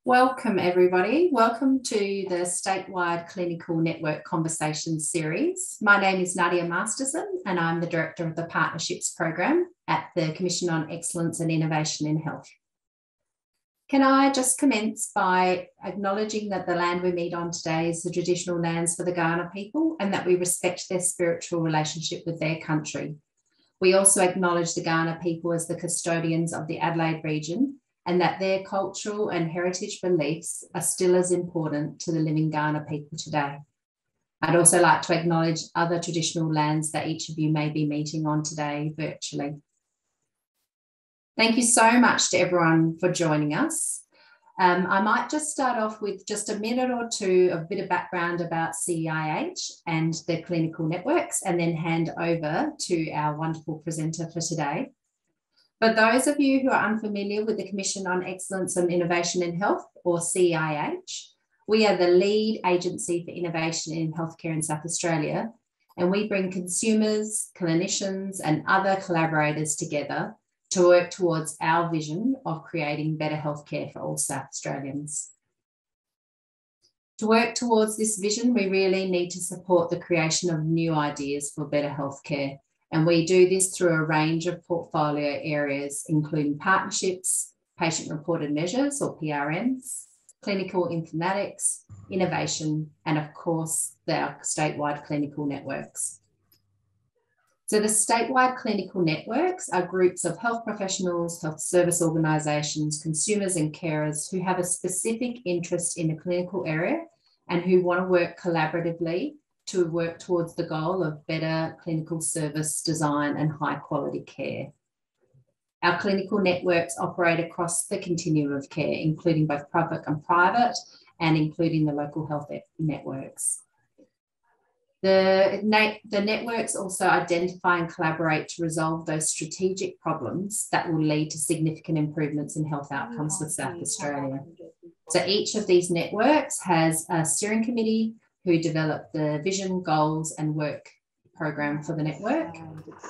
Welcome everybody. Welcome to the Statewide Clinical Network Conversation series. My name is Nadia Masterson and I'm the Director of the Partnerships Program at the Commission on Excellence and Innovation in Health. Can I just commence by acknowledging that the land we meet on today is the traditional lands for the Kaurna people and that we respect their spiritual relationship with their country. We also acknowledge the Kaurna people as the custodians of the Adelaide region and that their cultural and heritage beliefs are still as important to the living Kaurna people today. I'd also like to acknowledge other traditional lands that each of you may be meeting on today virtually. Thank you so much to everyone for joining us. I might just start off with just a minute or two of a bit of background about CEIH and the clinical networks, and then hand over to our wonderful presenter for today. For those of you who are unfamiliar with the Commission on Excellence and Innovation in Health, or CEIH, we are the lead agency for innovation in healthcare in South Australia, and we bring consumers, clinicians, and other collaborators together to work towards our vision of creating better healthcare for all South Australians. To work towards this vision, we really need to support the creation of new ideas for better healthcare. And we do this through a range of portfolio areas, including partnerships, patient-reported measures or PRMs, clinical informatics, innovation, and of course, our statewide clinical networks. So the statewide clinical networks are groups of health professionals, health service organisations, consumers and carers who have a specific interest in the clinical area and who want to work collaboratively to work towards the goal of better clinical service design and high quality care. Our clinical networks operate across the continuum of care, including both public and private, and including the local health networks. The networks also identify and collaborate to resolve those strategic problems that will lead to significant improvements in health outcomes for South Australia. So each of these networks has a steering committee who develop the vision, goals, and work program for the network,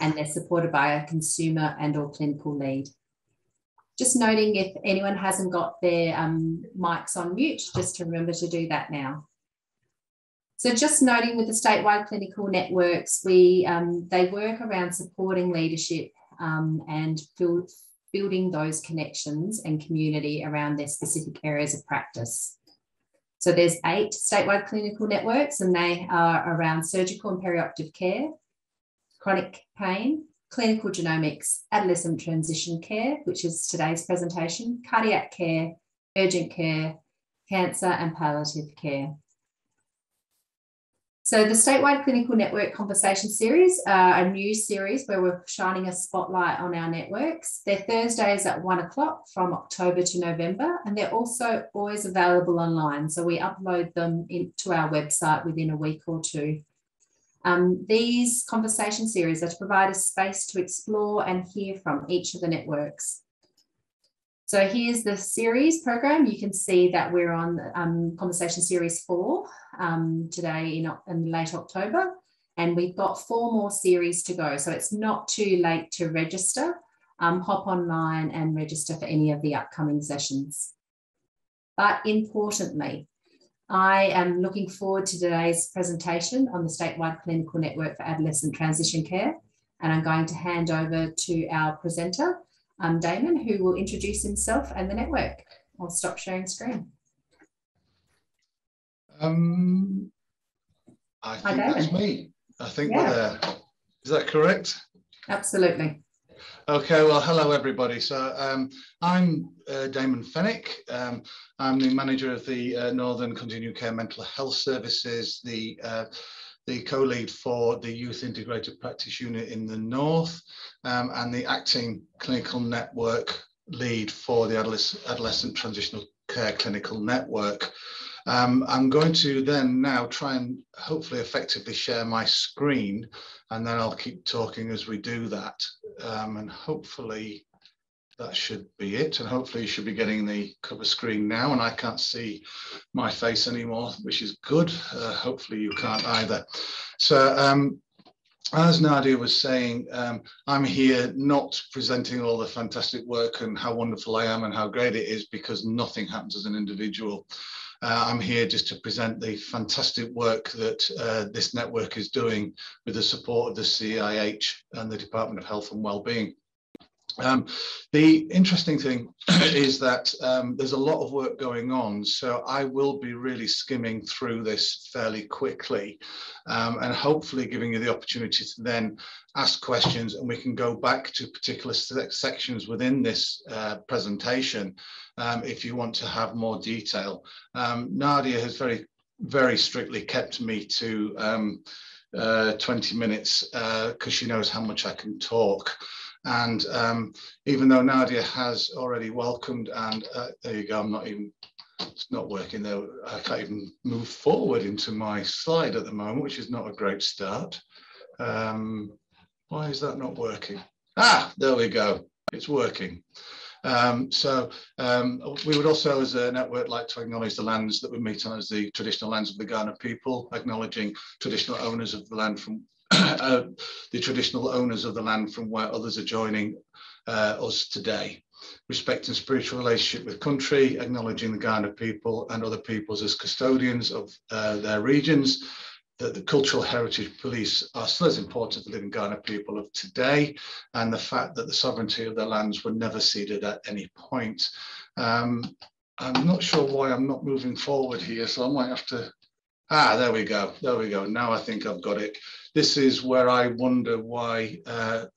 and they're supported by a consumer and or clinical lead. Just noting if anyone hasn't got their mics on mute, just to remember to do that now. So just noting with the statewide clinical networks, they work around supporting leadership and building those connections and community around their specific areas of practice. So there's 8 statewide clinical networks, and they are around surgical and perioperative care, chronic pain, clinical genomics, adolescent transition care, which is today's presentation, cardiac care, urgent care, cancer, and palliative care. So the statewide clinical network conversation series are a new series where we're shining a spotlight on our networks. They're Thursdays at 1 o'clock from October to November, and they're also always available online. So we upload them into our website within a week or two. These conversation series are to provide a space to explore and hear from each of the networks. So here's the series program. You can see that we're on conversation series 4 today in late October, and we've got 4 more series to go. So it's not too late to register. Hop online and register for any of the upcoming sessions. But importantly, I am looking forward to today's presentation on the statewide clinical network for adolescent transition care, and I'm going to hand over to our presenter, Damon, who will introduce himself and the network. I'll stop sharing screen. I think that's me. I think we're there. Is that correct? Absolutely. Okay, well, hello everybody. So I'm Damon Fenech. I'm the manager of the Northern Continuing Care Mental Health Services, the co-lead for the Youth Integrated Practice Unit in the North, and the acting clinical network lead for the Adolescent Transitional Care Clinical Network. I'm going to then now try and hopefully effectively share my screen, and then I'll keep talking as we do that. And hopefully that should be it. And hopefully you should be getting the cover screen now, and I can't see my face anymore, which is good. Hopefully you can't either. So as Nadia was saying, I'm here not presenting all the fantastic work and how wonderful I am and how great it is, because nothing happens as an individual. I'm here just to present the fantastic work that this network is doing with the support of the CEIH and the Department of Health and Wellbeing. The interesting thing is that there's a lot of work going on, so I will be really skimming through this fairly quickly, and hopefully giving you the opportunity to then ask questions, and we can go back to particular sections within this presentation if you want to have more detail. Nadia has very strictly kept me to 20 minutes because she knows how much I can talk. And even though Nadia has already welcomed, and there you go, it's not working there. I can't even move forward into my slide at the moment, which is not a great start. Why is that not working? Ah, there we go, it's working. We would also, as a network, like to acknowledge the lands that we meet on as the traditional lands of the Kaurna people, acknowledging traditional owners of the land from the traditional owners of the land from where others are joining us today. Respecting spiritual relationship with country, acknowledging the Kaurna people and other peoples as custodians of their regions, that the cultural heritage police are still as important to the living Kaurna people of today, and the fact that the sovereignty of their lands were never ceded at any point. I'm not sure why I'm not moving forward here, so I might have to. Ah, there we go. There we go. Now I think I've got it. This is where I wonder why a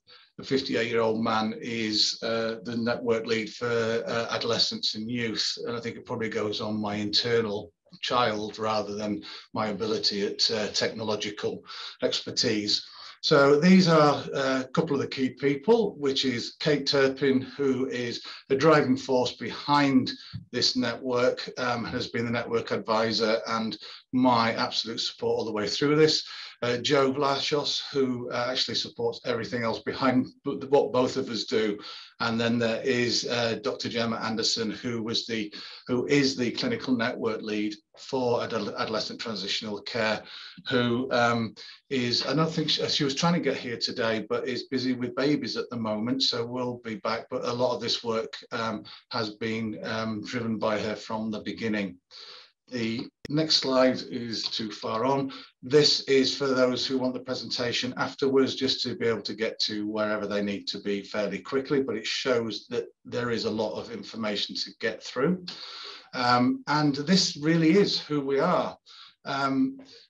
58-year-old man is the network lead for adolescents and youth. And I think it probably goes on my internal child rather than my ability at technological expertise. So these are a couple of the key people, which is Kate Turpin, who is the driving force behind this network, has been the network advisor and my absolute support all the way through this. Joe Vlachos, who actually supports everything else behind what both of us do. And then there is Dr. Gemma Anderson, who is the clinical network lead for Adolescent Transitional Care, who is, I don't think she was trying to get here today, but is busy with babies at the moment, so we'll be back. But a lot of this work has been driven by her from the beginning. The next slide is too far on. This is for those who want the presentation afterwards, just to be able to get to wherever they need to be fairly quickly, but it shows that there is a lot of information to get through. And this really is who we are.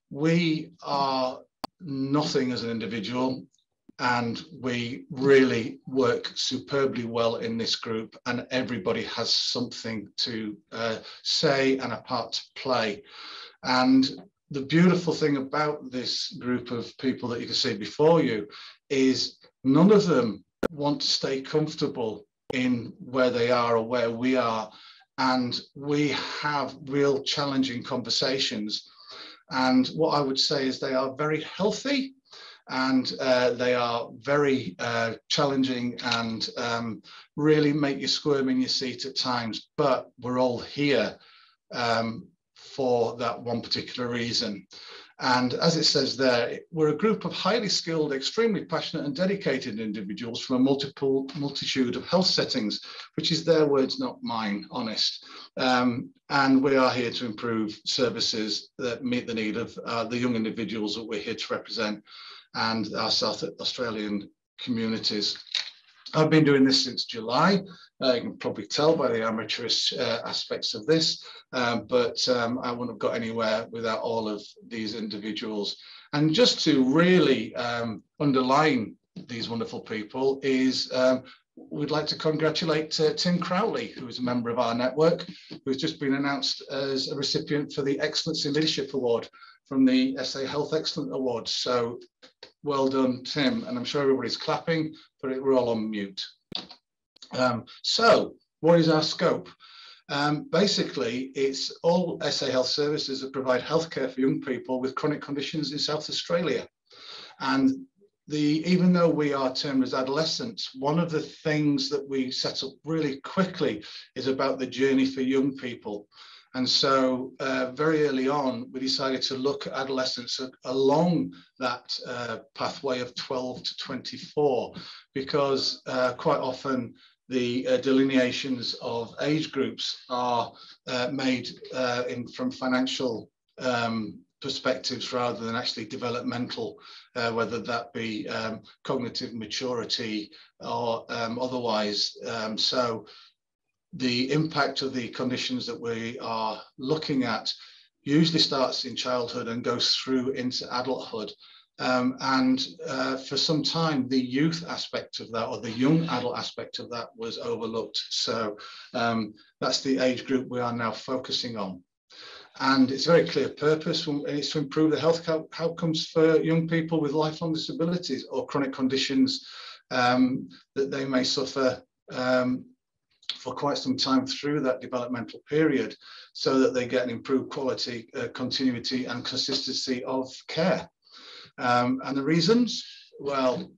We are nothing as an individual, and we really work superbly well in this group, and everybody has something to say and a part to play. And the beautiful thing about this group of people that you can see before you is none of them want to stay comfortable in where they are or where we are. And we have real challenging conversations. And what I would say is they are very healthy, and they are very challenging and really make you squirm in your seat at times. But we're all here for that one particular reason. And as it says there, we're a group of highly skilled, extremely passionate and dedicated individuals from a multitude of health settings, which is their words, not mine, honest. And we are here to improve services that meet the need of the young individuals that we're here to represent and our South Australian communities. I've been doing this since July. You can probably tell by the amateurish aspects of this, but I wouldn't have got anywhere without all of these individuals. And just to really underline these wonderful people is we'd like to congratulate Tim Crowley, who is a member of our network, who's just been announced as a recipient for the Excellence in Leadership Award from the SA Health Excellence Awards. So well done, Tim. And I'm sure everybody's clapping, but we're all on mute. So what is our scope? Basically, it's all SA Health Services that provide healthcare for young people with chronic conditions in South Australia. And even though we are termed as adolescents, one of the things that we set up really quickly is about the journey for young people. And so very early on, we decided to look at adolescence along that pathway of 12 to 24, because quite often the delineations of age groups are made from financial perspectives rather than actually developmental, whether that be cognitive maturity or otherwise. So the impact of the conditions that we are looking at usually starts in childhood and goes through into adulthood. For some time, the youth aspect of that, or the young adult aspect of that, was overlooked. So that's the age group we are now focusing on. And it's a very clear purpose, and it's to improve the health outcomes for young people with lifelong disabilities or chronic conditions that they may suffer for quite some time through that developmental period, so that they get an improved quality, continuity and consistency of care. And the reasons? Well,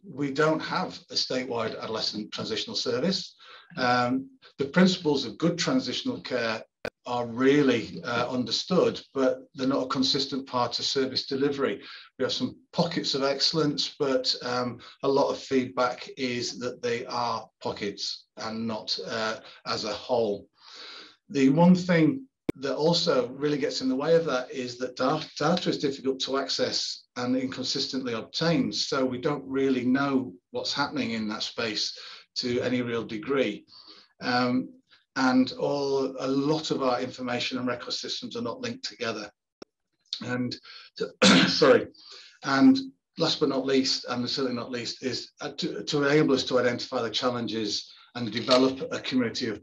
we don't have a statewide adolescent transitional service. The principles of good transitional care are really understood, but they're not a consistent part of service delivery. We have some pockets of excellence, but a lot of feedback is that they are pockets and not as a whole. The one thing that also really gets in the way of that is that data is difficult to access and inconsistently obtained. So we don't really know what's happening in that space to any real degree. And a lot of our information and record systems are not linked together. And sorry, and last but not least, and certainly not least, is to enable us to identify the challenges and develop a community of,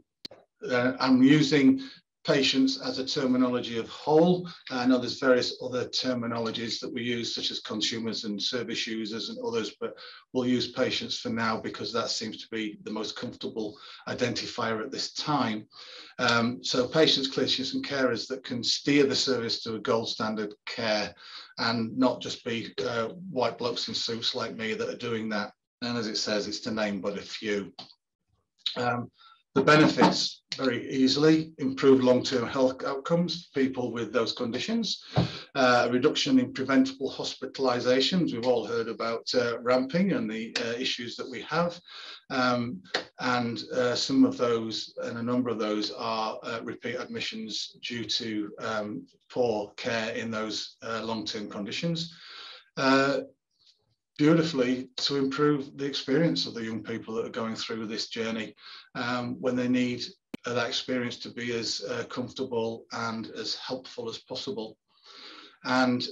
I'm using patients as a terminology of whole. I know there's various other terminologies that we use, such as consumers and service users and others, but we'll use patients for now because that seems to be the most comfortable identifier at this time. So patients, clinicians and carers that can steer the service to a gold standard care and not just be white blokes in suits like me that are doing that. And as it says, it's to name but a few. The benefits, very easily, improved long-term health outcomes for people with those conditions, a reduction in preventable hospitalizations. We've all heard about ramping and the issues that we have. And some of those, and a number of those, are repeat admissions due to poor care in those long-term conditions. Beautifully, to improve the experience of the young people that are going through this journey when they need that experience to be as comfortable and as helpful as possible. And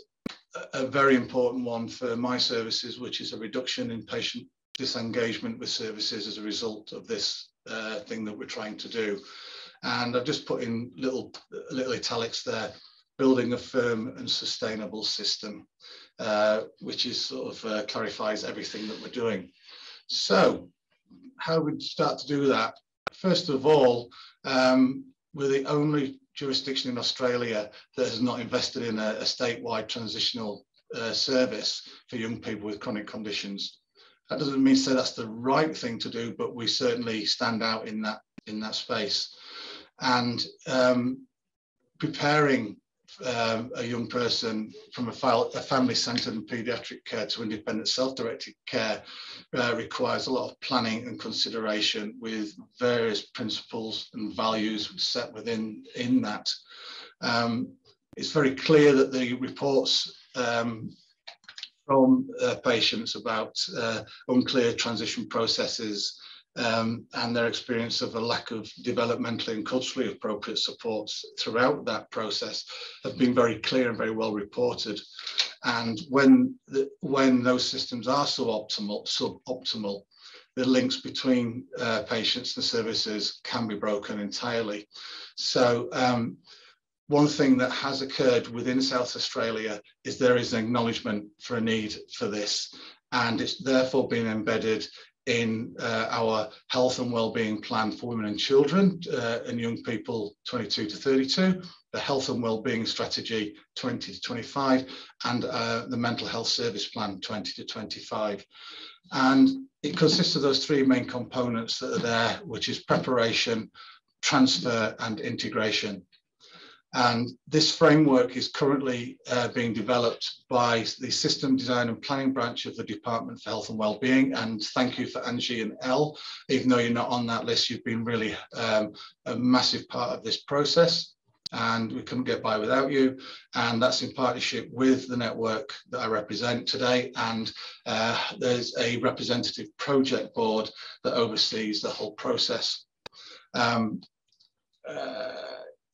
a very important one for my services, which is a reduction in patient disengagement with services as a result of this thing that we're trying to do. And I've just put in little italics there, building a firm and sustainable system, which is sort of clarifies everything that we're doing. So how we start to do that? First of all, we're the only jurisdiction in Australia that has not invested in a statewide transitional service for young people with chronic conditions. That doesn't mean to say that's the right thing to do, but we certainly stand out in that space. And preparing a young person from a family-centred and paediatric care to independent self-directed care requires a lot of planning and consideration with various principles and values set within that. It's very clear that the reports from patients about unclear transition processes and their experience of a lack of developmentally and culturally appropriate supports throughout that process have been very clear and very well reported. And when those systems are suboptimal, the links between patients and services can be broken entirely. So one thing that has occurred within South Australia is there is an acknowledgement for a need for this, and it's therefore been embedded in our health and wellbeing plan for women and children and young people 22 to 32, the health and wellbeing strategy 20 to 25, and the mental health service plan 20 to 25. And it consists of those three main components that are there, which is preparation, transfer, and integration. And this framework is currently being developed by the System Design and Planning branch of the Department for Health and Wellbeing. And thank you for Angie and Elle. Even though you're not on that list, you've been really a massive part of this process, and we couldn't get by without you. And that's in partnership with the network that I represent today. And there's a representative project board that oversees the whole process.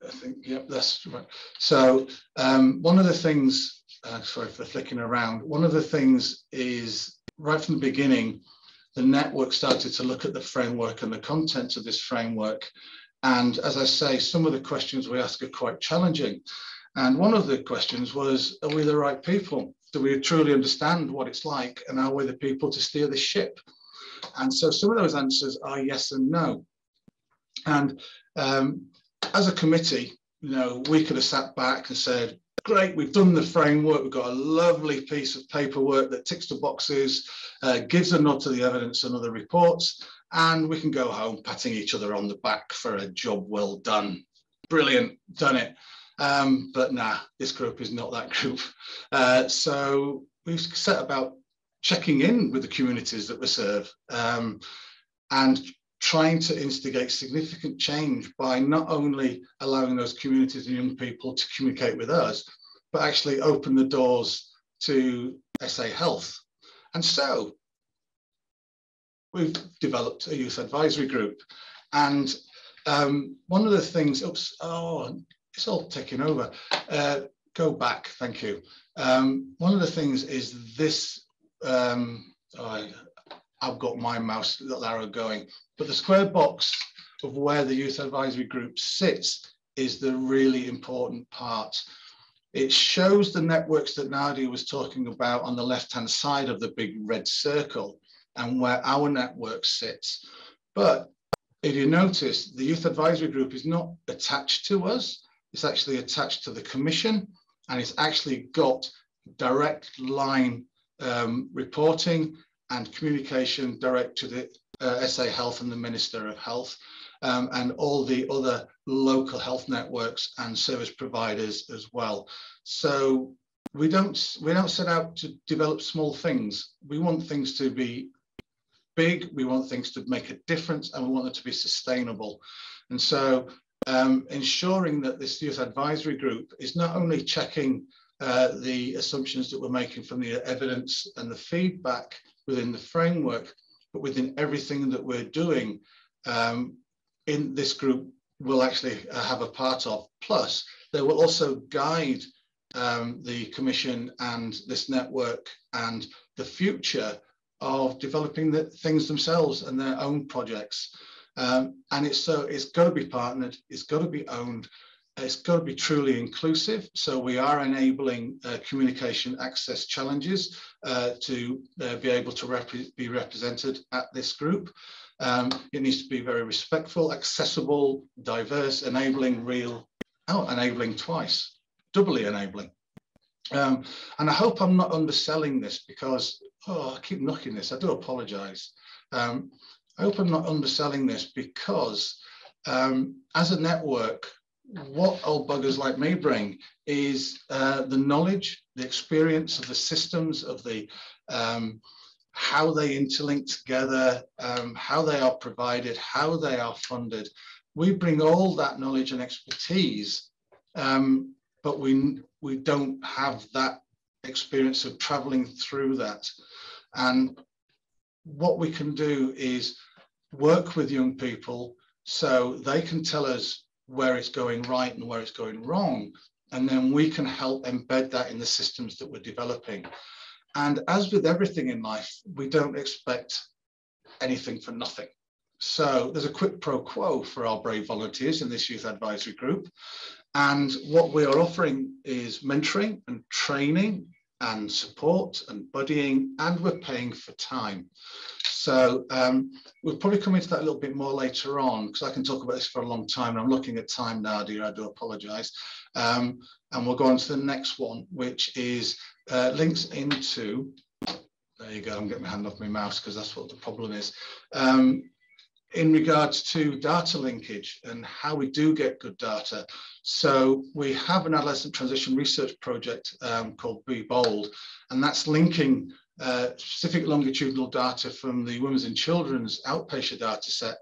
I think, yep, that's right. So one of the things, sorry for flicking around, one of the things is right from the beginning, the network started to look at the framework and the contents of this framework. And as I say, some of the questions we ask are quite challenging. And one of the questions was, are we the right people? Do we truly understand what it's like? And are we the people to steer the ship? And so some of those answers are yes and no. And as a committee, you know, we could have sat back and said, great, we've done the framework, we've got a lovely piece of paperwork that ticks the boxes, gives a nod to the evidence and other reports, and we can go home patting each other on the back for a job well done. Brilliant, done it. But nah, this group is not that group. So we've set about checking in with the communities that we serve and trying to instigate significant change by not only allowing those communities and young people to communicate with us, but actually open the doors to SA Health. And so we've developed a youth advisory group. And one of the things, oops, oh, it's all taking over. Go back, thank you. One of the things is this, I've got my mouse arrow going, but the square box of where the youth advisory group sits is the really important part. It shows the networks that Nadia was talking about on the left-hand side of the big red circle and where our network sits. But if you notice, the youth advisory group is not attached to us. It's actually attached to the commission, and it's actually got direct line reporting and communication direct to the SA Health and the Minister of Health, and all the other local health networks and service providers as well. So we don't set out to develop small things. We want things to be big, we want things to make a difference, and we want it to be sustainable. And so ensuring that this youth advisory group is not only checking the assumptions that we're making from the evidence and the feedback within the framework, but within everything that we're doing in this group will actually have a part of. Plus, they will also guide the Commission and this network and the future of developing the things themselves and their own projects. And it's got to be partnered, it's got to be owned, it's got to be truly inclusive. So we are enabling communication access challenges to be able to be represented at this group. It needs to be very respectful, accessible, diverse, enabling, enabling twice, doubly enabling. And I hope I'm not underselling this because, I keep knocking this, I do apologize. I hope I'm not underselling this because as a network, what old buggers like me bring is the knowledge, the experience of the systems, of the how they interlink together, how they are provided, how they are funded. We bring all that knowledge and expertise, but we don't have that experience of traveling through that. And what we can do is work with young people so they can tell us where it's going right and where it's going wrong. And then we can help embed that in the systems that we're developing. And as with everything in life, we don't expect anything for nothing. So there's a quid pro quo for our brave volunteers in this youth advisory group. And what we are offering is mentoring and training and support and buddying, and we're paying for time. So we'll probably come into that a little bit more later on, because I can talk about this for a long time. And I'm looking at time now, dear, I do apologise. And we'll go on to the next one, which is links into, there you go, I'm getting my hand off my mouse because that's what the problem is. In regards to data linkage and how we do get good data. So we have an adolescent transition research project called Be Bold, and that's linking specific longitudinal data from the Women's and Children's outpatient data set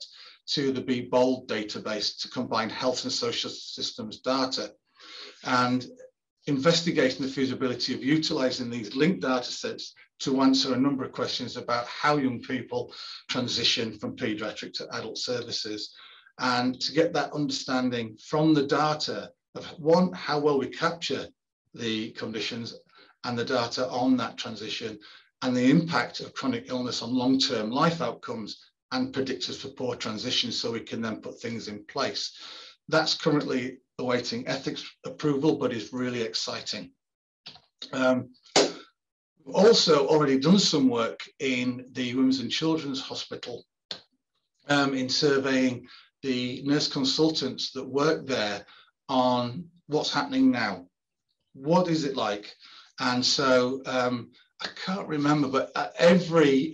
to the Be Bold database to combine health and social systems data, and investigating the feasibility of utilizing these linked data sets to answer a number of questions about how young people transition from pediatric to adult services, and to get that understanding from the data of, one, how well we capture the conditions and the data on that transition, and the impact of chronic illness on long-term life outcomes and predictors for poor transition, so we can then put things in place. That's currently awaiting ethics approval, but is really exciting. We've also already done some work in the Women's and Children's Hospital in surveying the nurse consultants that work there on what's happening now. What is it like? And so I can't remember, but every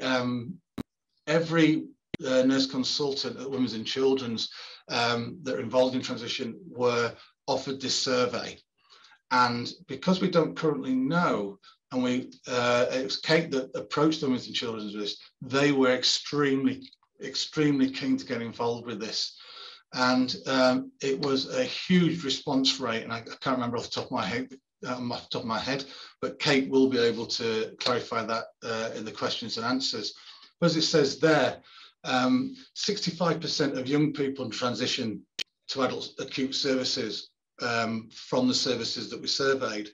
nurse consultant at Women's and Children's that are involved in transition were offered this survey. And because we don't currently know, and it was Kate that approached the Women's and Children's with this, they were extremely keen to get involved with this. And it was a huge response rate, and I can't remember off the top of my head, but Kate will be able to clarify that in the questions and answers. But as it says there, 65% of young people in transition to adult acute services from the services that we surveyed,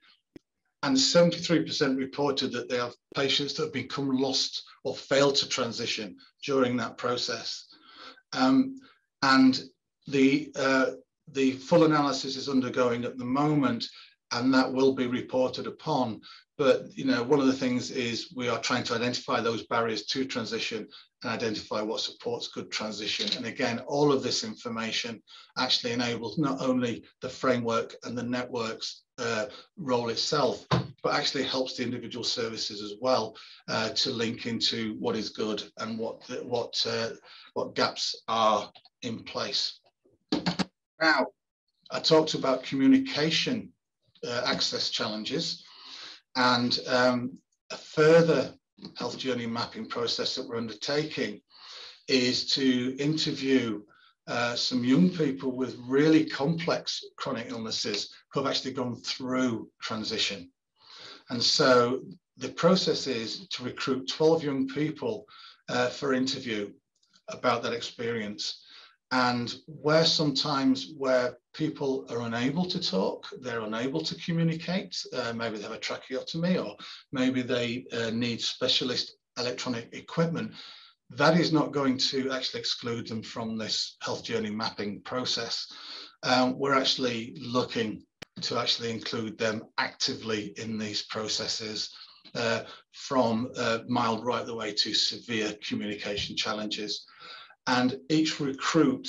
and 73% reported that they have patients that have become lost or failed to transition during that process. And the full analysis is undergoing at the moment, and that will be reported upon. But one of the things is we are trying to identify those barriers to transition and identify what supports good transition. And again, all of this information actually enables not only the framework and the network's role itself, but actually helps the individual services as well to link into what is good and what gaps are in place. Now, I talked about communication access challenges, and a further health journey mapping process that we're undertaking is to interview some young people with really complex chronic illnesses who have actually gone through transition. And so the process is to recruit 12 young people for interview about that experience. And where people are unable to talk, they're unable to communicate, maybe they have a tracheotomy, or maybe they need specialist electronic equipment, that is not going to actually exclude them from this health journey mapping process. We're actually looking to actually include them actively in these processes, from mild right the way to severe communication challenges. And each recruit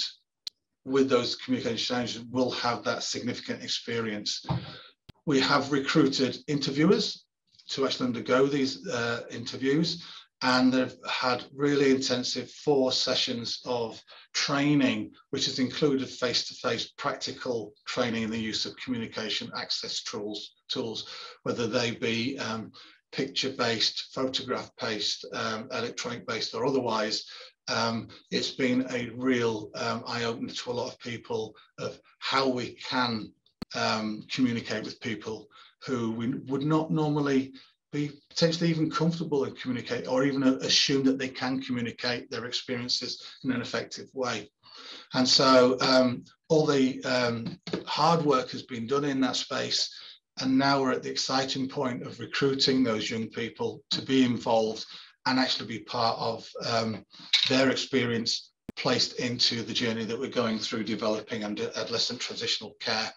with those communication challenges will have that significant experience. We have recruited interviewers to actually undergo these interviews, and they've had really intensive 4 sessions of training, which has included face-to-face practical training in the use of communication access tools, whether they be picture-based, photograph-based, electronic-based, or otherwise. It's been a real eye-opener to a lot of people of how we can communicate with people who we would not normally be potentially even comfortable in communicate, or even assume that they can communicate their experiences in an effective way. And so all the hard work has been done in that space, and now we're at the exciting point of recruiting those young people to be involved and actually be part of their experience placed into the journey that we're going through developing under adolescent transitional care.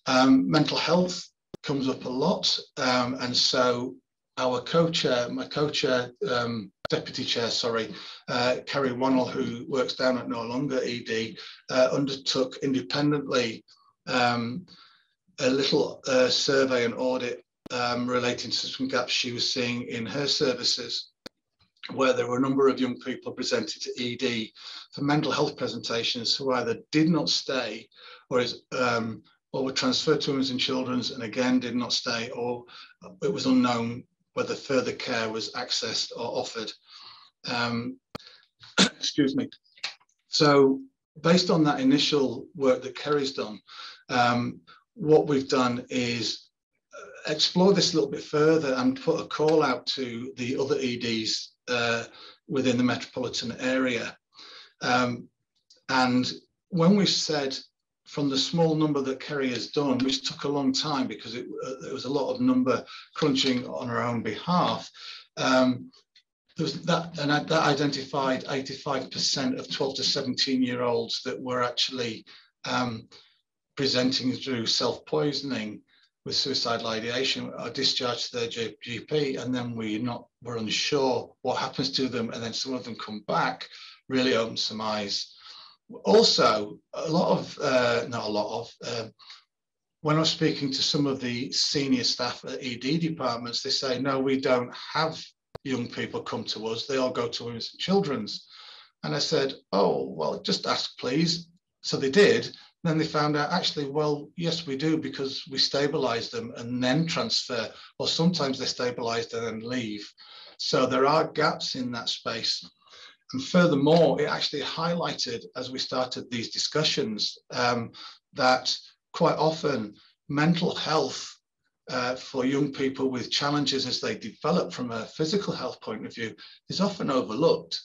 Mental health comes up a lot, and so our co-chair, my co-chair, deputy chair, sorry, Kerry Wannell, who works down at No Longer ED, undertook independently a little survey and audit relating to some gaps she was seeing in her services, where there were a number of young people presented to ED for mental health presentations who either did not stay or were transferred to Women's and Children's and again did not stay, or it was unknown whether further care was accessed or offered. Excuse me. So based on that initial work that Kerry's done, what we've done is explore this a little bit further and put a call out to the other EDs within the metropolitan area. And when we said, from the small number that Kerry has done, which took a long time because it was a lot of number crunching on her own behalf, that identified 85% of 12 to 17-year-olds that were actually presenting through self-poisoning with suicidal ideation are discharged to their GP, and then we're unsure what happens to them, and then some of them come back. Really opens some eyes. Also, when I was speaking to some of the senior staff at ED departments, they say, no, we don't have young people come to us, they all go to Women's and Children's. And I said, oh, well, just ask, please. So they did. Then they found out, actually, well, yes, we do, because we stabilize them and then transfer, or sometimes they're stabilized and then leave. So there are gaps in that space. And furthermore, it actually highlighted, as we started these discussions, that quite often mental health for young people with challenges as they develop from a physical health point of view is often overlooked.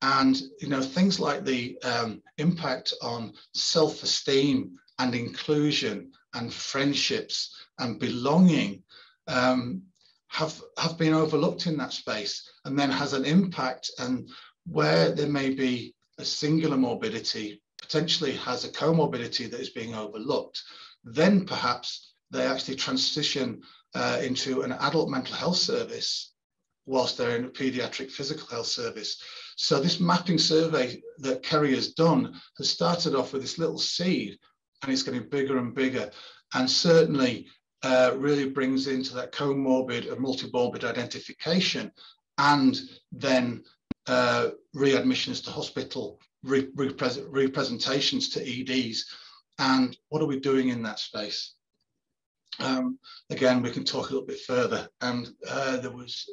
And things like the impact on self-esteem and inclusion and friendships and belonging have been overlooked in that space, and then has an impact, and where there may be a singular morbidity, potentially has a comorbidity that is being overlooked, then perhaps they actually transition into an adult mental health service whilst they're in a pediatric physical health service. So this mapping survey that Kerry has done has started off with this little seed, and it's getting bigger and bigger, and certainly really brings into that comorbid and multimorbid identification, and then readmissions to hospital, representations to EDs, and what are we doing in that space? Again, we can talk a little bit further, and there was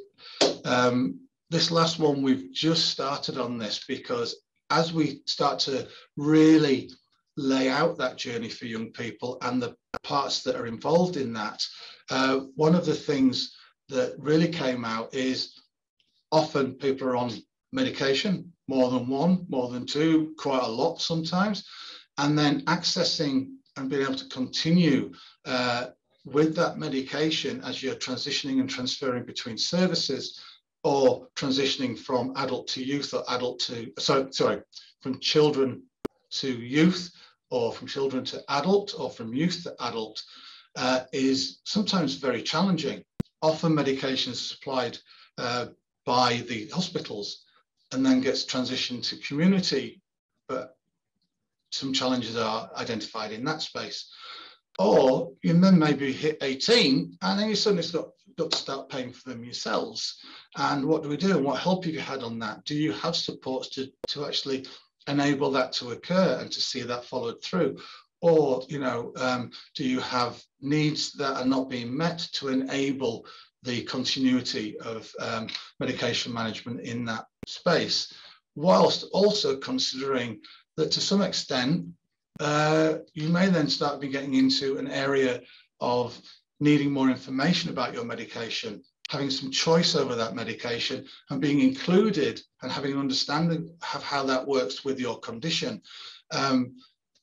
this last one, we've just started on this, because as we start to really lay out that journey for young people and the parts that are involved in that, one of the things that really came out is often people are on medication, more than one, more than two, quite a lot sometimes, and then accessing and being able to continue with that medication as you're transitioning and transferring between services, or transitioning from adult to youth, or adult to, from children to youth, or from children to adult, or from youth to adult, is sometimes very challenging. Often medication is supplied by the hospitals and then gets transitioned to community, but some challenges are identified in that space. Or you then maybe hit 18 and then you suddenly got to start paying for them yourselves. And what do we do? And what help have you had on that? Do you have supports to actually enable that to occur and to see that followed through? Or, do you have needs that are not being met to enable the continuity of medication management in that space, whilst also considering that to some extent, you may then start getting into an area of needing more information about your medication, having some choice over that medication, and being included and having an understanding of how that works with your condition,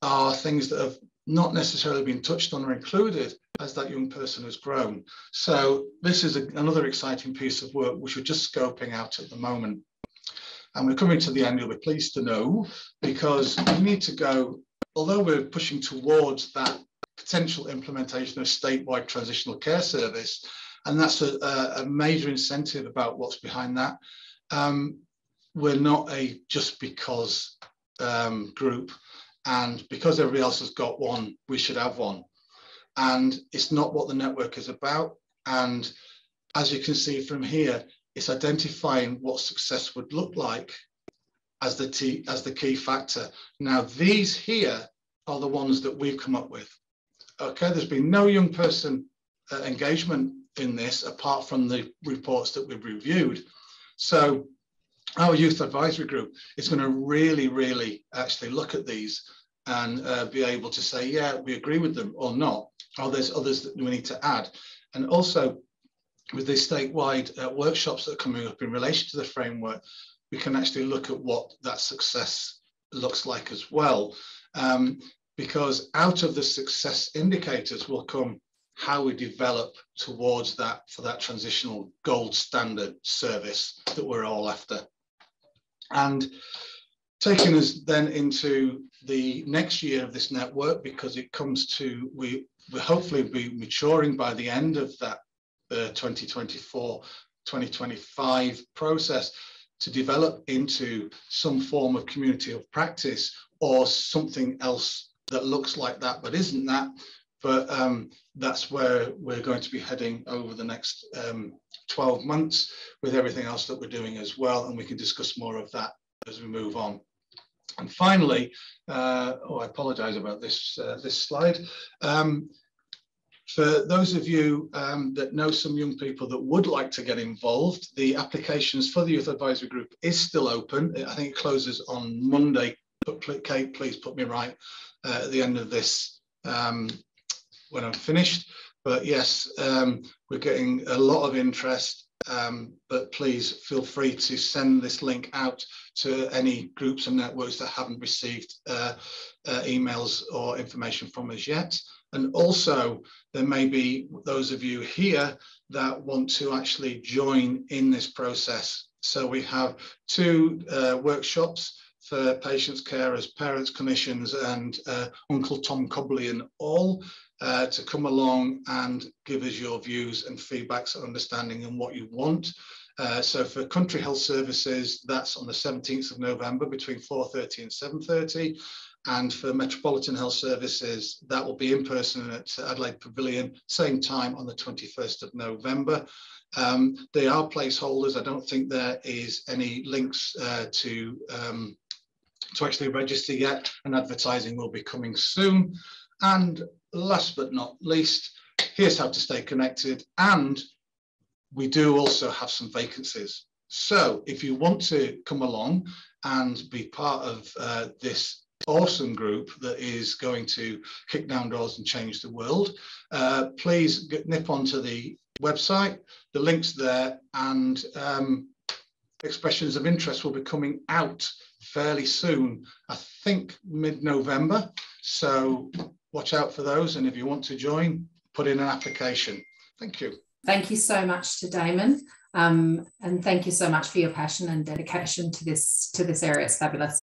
are things that have not necessarily been touched on or included as that young person has grown. So this is another exciting piece of work which we're just scoping out at the moment. And we're coming to the end, you'll be pleased to know, because we need to go, although we're pushing towards that potential implementation of statewide transitional care service, And that's a major incentive about what's behind that. We're not a just because group, and because everybody else has got one, we should have one. And it's not what the network is about. And as you can see from here, it's identifying what success would look like as the key factor. Now, these here are the ones that we've come up with. Okay, there's been no young person engagement in this apart from the reports that we've reviewed. So our youth advisory group is going to really actually look at these and be able to say, yeah, we agree with them or not, or there's others that we need to add. And also with the statewide workshops that are coming up in relation to the framework, we can actually look at what that success looks like as well. Because out of the success indicators will come how we develop towards that, for that transitional gold standard service that we're all after. And taking us then into the next year of this network, because it comes to, we hopefully be maturing by the end of that 2024-2025 process to develop into some form of community of practice or something else that looks like that but isn't that. But that's where we're going to be heading over the next 12 months with everything else that we're doing as well, and we can discuss more of that as we move on. And finally, I apologize about this slide. For those of you that know some young people that would like to get involved, the applications for the Youth Advisory Group is still open. I think it closes on Monday, but Kate, please put me right at the end of this when I'm finished. But yes, we're getting a lot of interest, but please feel free to send this link out to any groups and networks that haven't received emails or information from us yet. And also, there may be those of you here that want to actually join in this process. So we have 2 workshops for patients, carers, parents, clinicians, and Uncle Tom Cobley and all to come along and give us your views and feedbacks, understanding and what you want. So for Country Health Services, that's on the 17th of November between 4:30 and 7:30. And for Metropolitan Health Services, that will be in person at Adelaide Pavilion, same time on the 21st of November. They are placeholders. I don't think there is any links to actually register yet, and advertising will be coming soon. And last but not least, here's how to stay connected. And we do also have some vacancies. So if you want to come along and be part of this awesome group that is going to kick down doors and change the world, please nip onto the website, the link's there, and expressions of interest will be coming out fairly soon, I think mid-November. So watch out for those, and if you want to join, put in an application. Thank you. Thank you so much to Damon, and thank you so much for your passion and dedication to this area. It's fabulous.